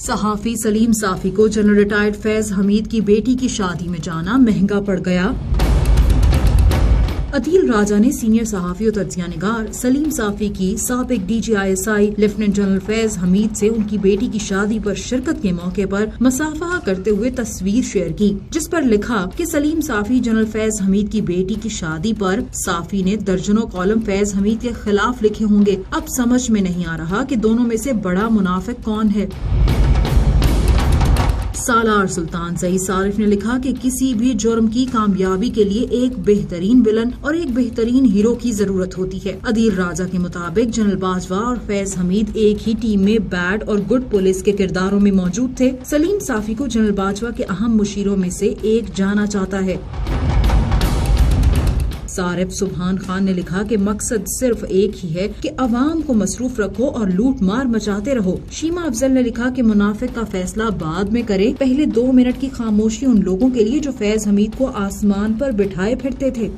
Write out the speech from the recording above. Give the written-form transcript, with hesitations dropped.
सहाफी सलीम साफी को general retired Faiz Hamid की बेटी की शादी में जाना महंगा पड़ गया। अदील राजा ने सीनियर सहाफी और तज्जियानिगार सलीम साफी की साबिक DGISI lieutenant general Faiz Hamid से उनकी बेटी की शादी पर शिरकत के मौके पर मुसाफहा करते हुए तस्वीर शेयर की, जिस पर लिखा कि सलीम साफी जनरल फैज हमीद की बेटी की शादी पर साफी ने दर्जनों कॉलम फैज हमीद के खिलाफ लिखे होंगे। अब समझ में नहीं आ रहा कि दोनों में से बड़ा मुनाफिक कौन है। सालार सुल्तान सईद सारिफ ने लिखा कि किसी भी जुर्म की कामयाबी के लिए एक बेहतरीन विलन और एक बेहतरीन हीरो की जरूरत होती है। अदील राजा के मुताबिक जनरल बाजवा और फैज हमीद एक ही टीम में बैड और गुड पुलिस के किरदारों में मौजूद थे। सलीम साफी को जनरल बाजवा के अहम मुशीरों में से एक जाना चाहता है। सारिफ सुबहान खान ने लिखा कि मकसद सिर्फ एक ही है कि अवाम को मसरूफ रखो और लूट मार मचाते रहो। शीमा अफजल ने लिखा कि मुनाफिक का फैसला बाद में करे, पहले 2 मिनट की खामोशी उन लोगों के लिए जो फैज हमीद को आसमान पर बिठाए फिरते थे।